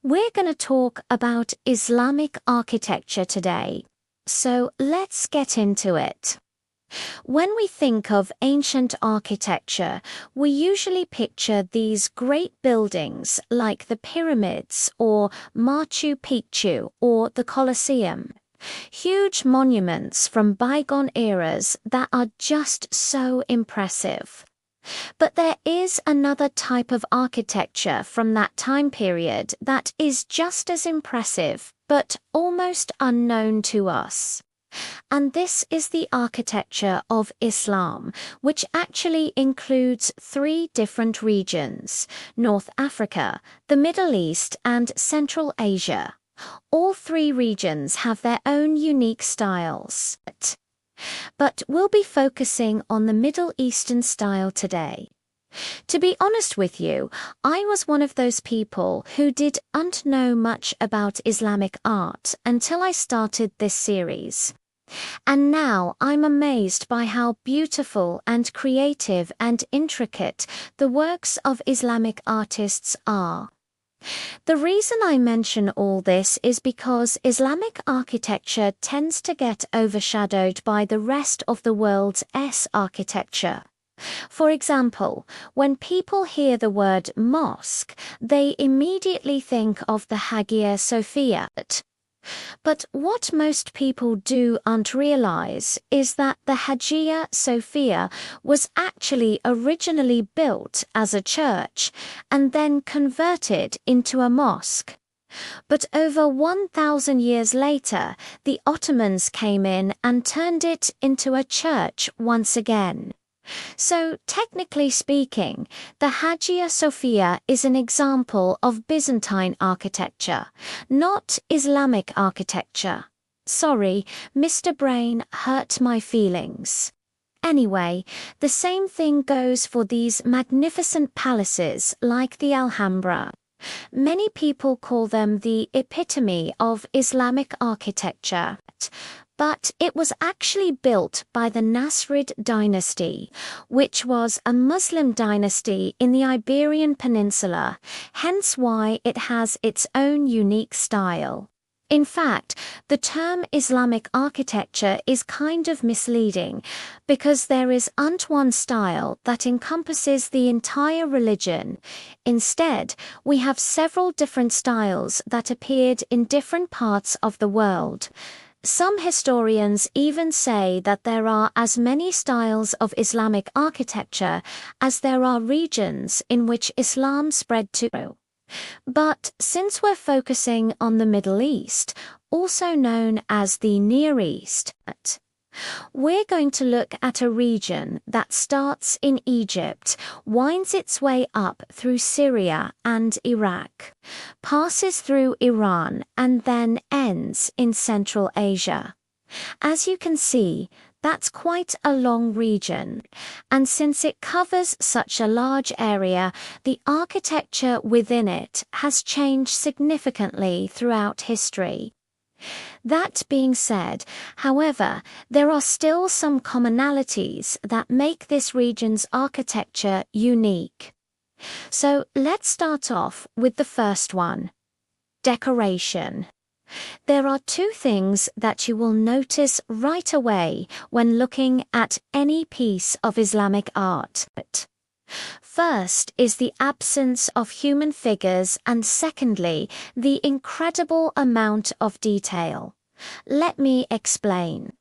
We're going to talk about Islamic architecture today, so let's get into it. When we think of ancient architecture, we usually picture these great buildings like the pyramids or Machu Picchu or the Colosseum. Huge monuments from bygone eras that are just so impressive. But there is another type of architecture from that time period that is just as impressive, but almost unknown to us. And this is the architecture of Islam, which actually includes 3 different regions: North Africa, the Middle East, and Central Asia. All 3 regions have their own unique styles. But we'll be focusing on the Middle Eastern style today. To be honest with you, I was one of those people who didn't know much about Islamic art until I started this series. And now I'm amazed by how beautiful and creative and intricate the works of Islamic artists are. The reason I mention all this is because Islamic architecture tends to get overshadowed by the rest of the world's architecture. For example, when people hear the word mosque, they immediately think of the Hagia Sophia. But what most people don't realize is that the Hagia Sophia was actually originally built as a church and then converted into a mosque. But over 1,000 years later, the Ottomans came in and turned it into a church once again. So, technically speaking, the Hagia Sophia is an example of Byzantine architecture, not Islamic architecture. Sorry, Mr. Brain hurt my feelings. Anyway, the same thing goes for these magnificent palaces like the Alhambra. Many people call them the epitome of Islamic architecture. But it was actually built by the Nasrid dynasty, which was a Muslim dynasty in the Iberian Peninsula, hence why it has its own unique style. In fact, the term Islamic architecture is kind of misleading because there isn't one style that encompasses the entire religion. Instead, we have several different styles that appeared in different parts of the world. Some historians even say that there are as many styles of Islamic architecture as there are regions in which Islam spread to. But since we're focusing on the Middle East, also known as the Near East, we're going to look at a region that starts in Egypt, winds its way up through Syria and Iraq, passes through Iran, and then ends in Central Asia. As you can see, that's quite a long region, and since it covers such a large area, the architecture within it has changed significantly throughout history. That being said, however, there are still some commonalities that make this region's architecture unique. So let's start off with the first one: decoration. There are 2 things that you will notice right away when looking at any piece of Islamic art. First is the absence of human figures, and secondly, the incredible amount of detail. Let me explain.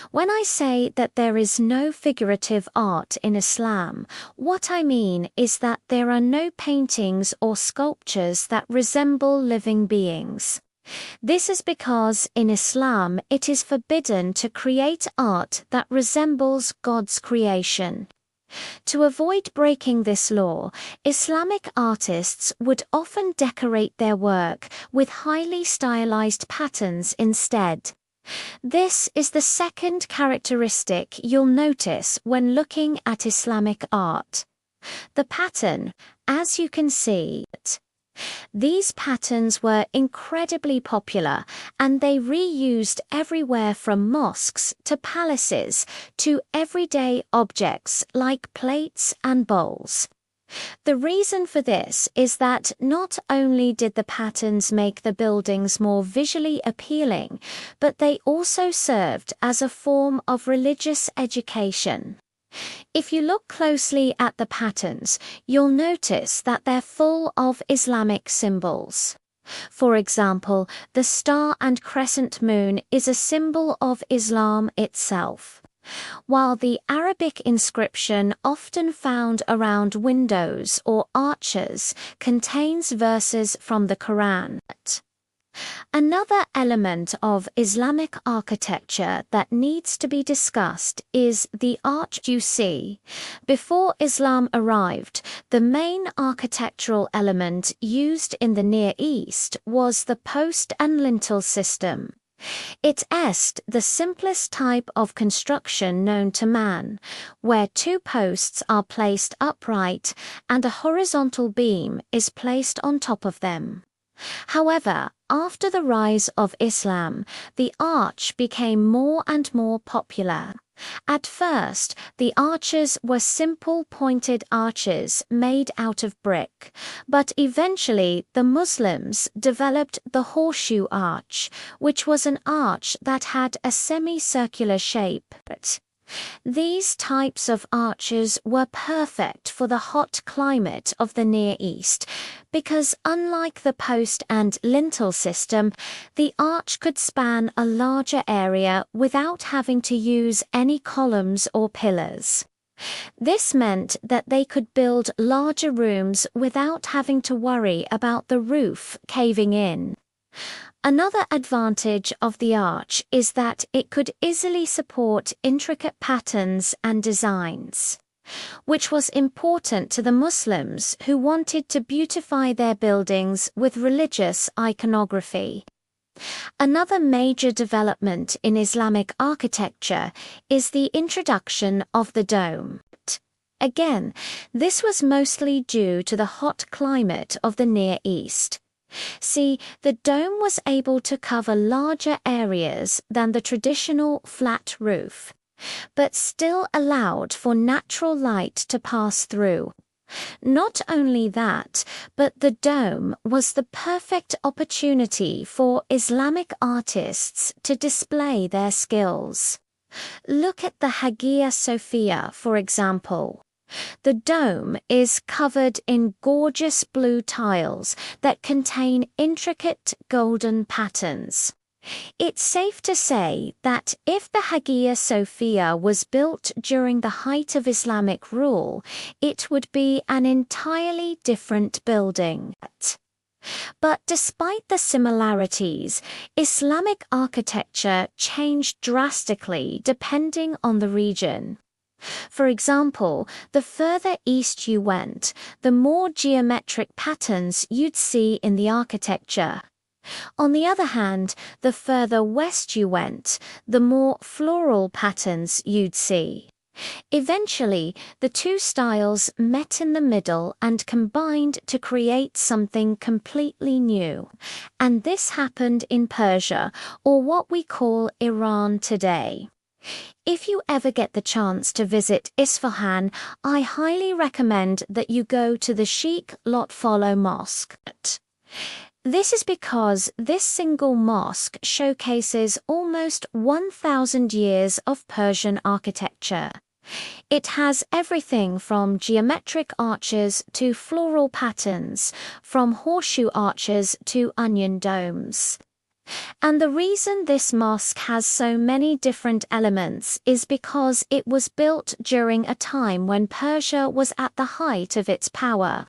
When I say that there is no figurative art in Islam, what I mean is that there are no paintings or sculptures that resemble living beings. This is because in Islam it is forbidden to create art that resembles God's creation. To avoid breaking this law, Islamic artists would often decorate their work with highly stylized patterns instead. This is the second characteristic you'll notice when looking at Islamic art. The pattern, as you can see. These patterns were incredibly popular, and they reused everywhere from mosques to palaces to everyday objects like plates and bowls. The reason for this is that not only did the patterns make the buildings more visually appealing, but they also served as a form of religious education. If you look closely at the patterns, you'll notice that they're full of Islamic symbols. For example, the star and crescent moon is a symbol of Islam itself, while the Arabic inscription often found around windows or arches contains verses from the Quran. Another element of Islamic architecture that needs to be discussed is the arch. You see, before Islam arrived, the main architectural element used in the Near East was the post and lintel system. It is the simplest type of construction known to man, where two posts are placed upright and a horizontal beam is placed on top of them. However, after the rise of Islam, the arch became more and more popular. At first, the arches were simple pointed arches made out of brick, but eventually the Muslims developed the horseshoe arch, which was an arch that had a semicircular shape. These types of arches were perfect for the hot climate of the Near East because, unlike the post and lintel system, the arch could span a larger area without having to use any columns or pillars. This meant that they could build larger rooms without having to worry about the roof caving in. Another advantage of the arch is that it could easily support intricate patterns and designs, which was important to the Muslims who wanted to beautify their buildings with religious iconography. Another major development in Islamic architecture is the introduction of the dome. Again, this was mostly due to the hot climate of the Near East. See, the dome was able to cover larger areas than the traditional flat roof, but still allowed for natural light to pass through. Not only that, but the dome was the perfect opportunity for Islamic artists to display their skills. Look at the Hagia Sophia, for example. The dome is covered in gorgeous blue tiles that contain intricate golden patterns. It's safe to say that if the Hagia Sophia was built during the height of Islamic rule, it would be an entirely different building. But despite the similarities, Islamic architecture changed drastically depending on the region. For example, the further east you went, the more geometric patterns you'd see in the architecture. On the other hand, the further west you went, the more floral patterns you'd see. Eventually, the two styles met in the middle and combined to create something completely new. And this happened in Persia, or what we call Iran today. If you ever get the chance to visit Isfahan, I highly recommend that you go to the Sheikh Lotfollow Mosque. This is because this single mosque showcases almost 1,000 years of Persian architecture. It has everything from geometric arches to floral patterns, from horseshoe arches to onion domes. And the reason this mosque has so many different elements is because it was built during a time when Persia was at the height of its power.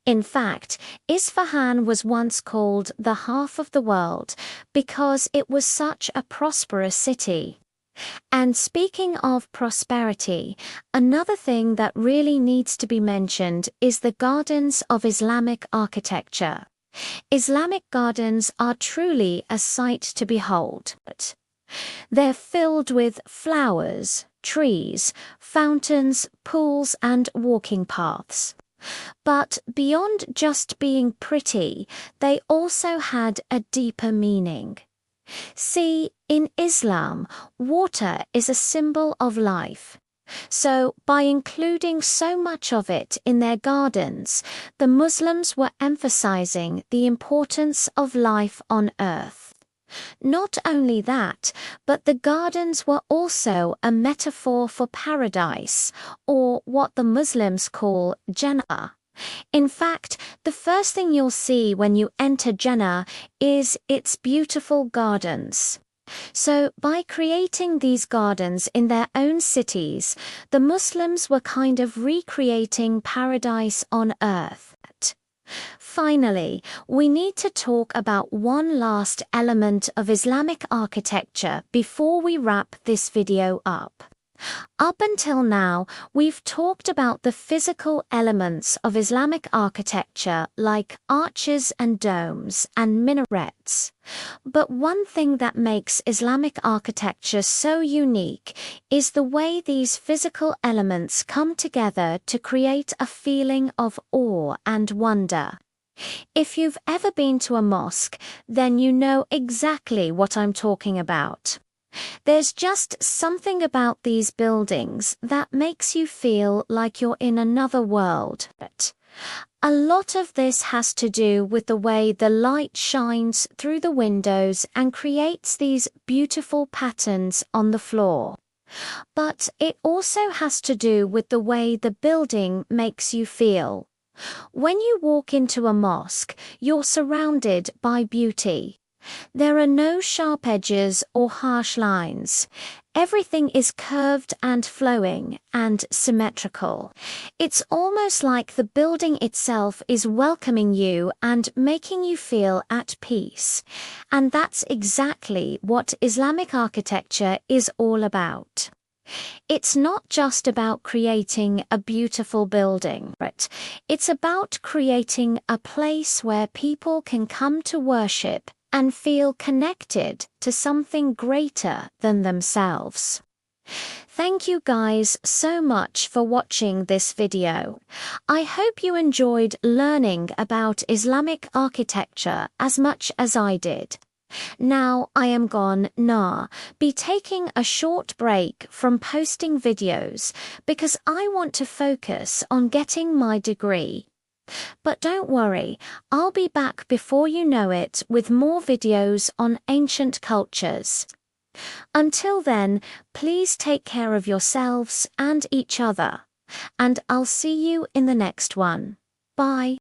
In fact, Isfahan was once called the half of the world because it was such a prosperous city. And speaking of prosperity, another thing that really needs to be mentioned is the gardens of Islamic architecture. Islamic gardens are truly a sight to behold. They're filled with flowers, trees, fountains, pools, and walking paths. But beyond just being pretty, they also had a deeper meaning. See, in Islam, water is a symbol of life. So, by including so much of it in their gardens, the Muslims were emphasizing the importance of life on earth. Not only that, but the gardens were also a metaphor for paradise, or what the Muslims call Jannah. In fact, the first thing you'll see when you enter Jannah is its beautiful gardens. So, by creating these gardens in their own cities, the Muslims were kind of recreating paradise on earth. Finally, we need to talk about one last element of Islamic architecture before we wrap this video up. Up until now, we've talked about the physical elements of Islamic architecture like arches and domes and minarets. But one thing that makes Islamic architecture so unique is the way these physical elements come together to create a feeling of awe and wonder. If you've ever been to a mosque, then you know exactly what I'm talking about. There's just something about these buildings that makes you feel like you're in another world. A lot of this has to do with the way the light shines through the windows and creates these beautiful patterns on the floor. But it also has to do with the way the building makes you feel. When you walk into a mosque, you're surrounded by beauty. There are no sharp edges or harsh lines. Everything is curved and flowing and symmetrical. It's almost like the building itself is welcoming you and making you feel at peace. And that's exactly what Islamic architecture is all about. It's not just about creating a beautiful building, but it's about creating a place where people can come to worship and feel connected to something greater than themselves. Thank you guys so much for watching this video. I hope you enjoyed learning about Islamic architecture as much as I did. Now I am be taking a short break from posting videos because I want to focus on getting my degree. But don't worry, I'll be back before you know it with more videos on ancient cultures. Until then, please take care of yourselves and each other, and I'll see you in the next one. Bye.